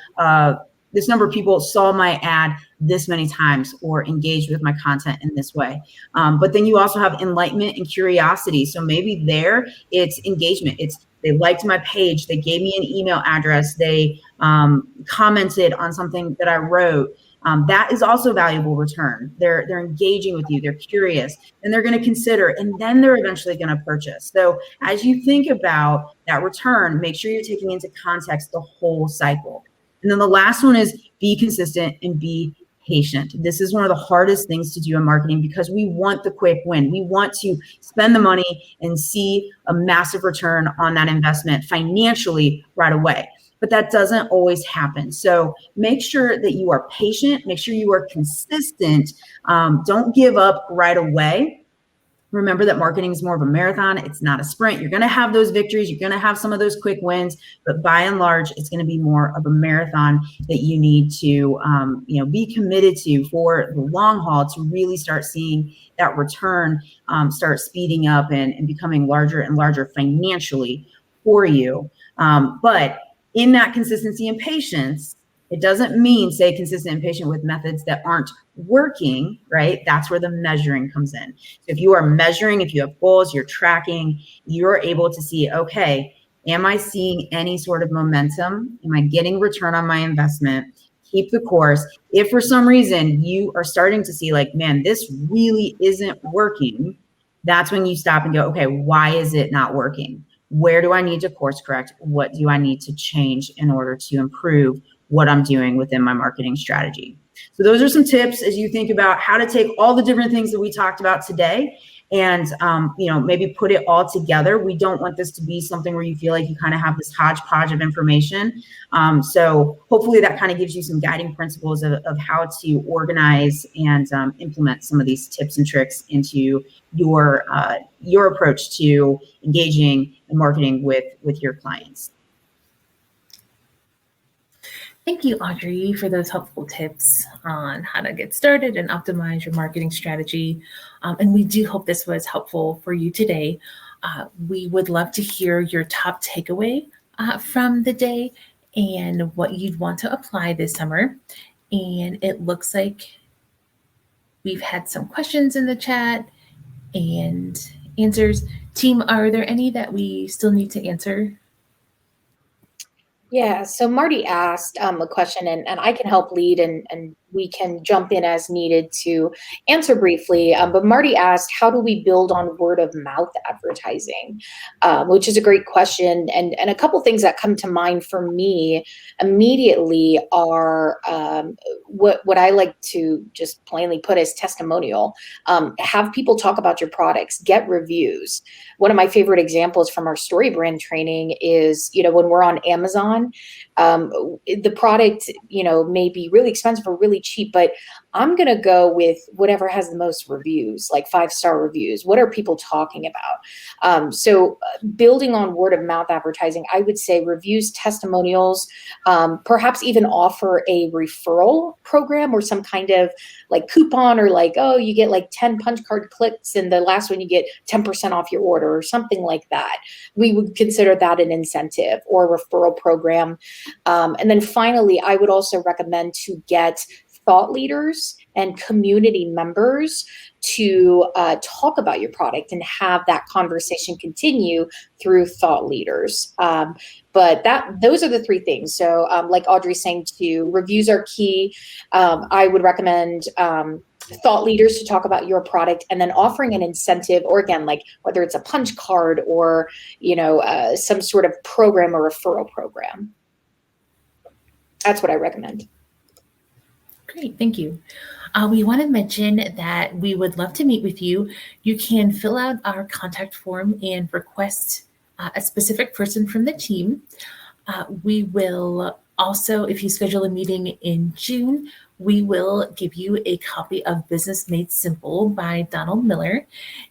this number of people saw my ad this many times or engaged with my content in this way. But then you also have enlightenment and curiosity. So maybe there it's engagement. It's they liked my page. They gave me an email address. They commented on something that I wrote. That is also valuable return. They're engaging with you. They're curious, and they're going to consider, and then they're eventually going to purchase. So as you think about that return, make sure you're taking into context the whole cycle. And then the last one is be consistent and be patient. This is one of the hardest things to do in marketing because we want the quick win. We want to spend the money and see a massive return on that investment financially right away. But that doesn't always happen. So make sure that you are patient. Make sure you are consistent. Don't give up right away. Remember that marketing is more of a marathon. It's not a sprint. You're going to have those victories. You're going to have some of those quick wins, but by and large, it's going to be more of a marathon that you need to, be committed to for the long haul to really start seeing that return start speeding up and becoming larger and larger financially for you. But in that consistency and patience, it doesn't mean stay consistent and patient with methods that aren't working, right? That's where the measuring comes in. So if you are measuring, if you have goals, you're tracking, you're able to see, okay, am I seeing any sort of momentum? Am I getting return on my investment? Keep the course. If for some reason you are starting to see like, man, this really isn't working, that's when you stop and go, okay, why is it not working? Where do I need to course correct? What do I need to change in order to improve what I'm doing within my marketing strategy. So those are some tips as you think about how to take all the different things that we talked about today and, maybe put it all together. We don't want this to be something where you feel like you kind of have this hodgepodge of information. So hopefully that kind of gives you some guiding principles of how to organize and implement some of these tips and tricks into your approach to engaging and marketing with your clients. Thank you, Audrey, for those helpful tips on how to get started and optimize your marketing strategy. And we do hope this was helpful for you today. We would love to hear your top takeaway from the day and what you'd want to apply this summer. And it looks like we've had some questions in the chat and answers. Team, are there any that we still need to answer? Yeah, so Marty asked a question, and I can help lead, and we can jump in as needed to answer briefly. But Marty asked, how do we build on word of mouth advertising? Which is a great question. And a couple things that come to mind for me immediately are what I like to just plainly put as testimonial. Have people talk about your products, get reviews. One of my favorite examples from our story brand training is, when we're on Amazon, the product, may be really expensive or really cheap, but I'm going to go with whatever has the most reviews, like 5-star reviews. What are people talking about? So building on word of mouth advertising, I would say reviews, testimonials, perhaps even offer a referral program or some kind of like coupon, or like, oh, you get like 10 punch card clicks and the last one you get 10% off your order or something like that. We would consider that an incentive or a referral program. And then finally, I would also recommend to get thought leaders and community members to talk about your product and have that conversation continue through thought leaders. But those are the three things. So like Audrey's saying too, reviews are key. I would recommend thought leaders to talk about your product, and then offering an incentive, or again, like whether it's a punch card or, some sort of program or referral program. That's what I recommend. Great, thank you. We want to mention that we would love to meet with you. You can fill out our contact form and request a specific person from the team. We will also, if you schedule a meeting in June, we will give you a copy of Business Made Simple by Donald Miller.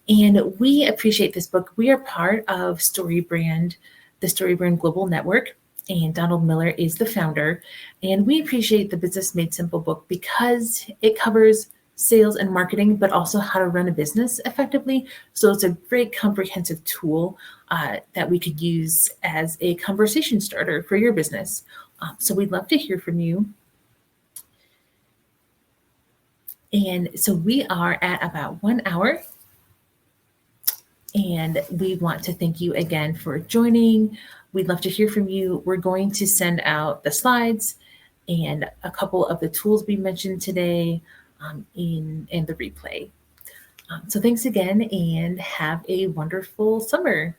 And we appreciate this book. We are part of StoryBrand, the StoryBrand Global Network, and Donald Miller is the founder. And we appreciate the Business Made Simple book because it covers sales and marketing, but also how to run a business effectively. So it's a great comprehensive tool that we could use as a conversation starter for your business. So we'd love to hear from you. And so we are at about 1 hour. And we want to thank you again for joining. We'd love to hear from you. We're going to send out the slides and a couple of the tools we mentioned today in the replay. So thanks again and have a wonderful summer.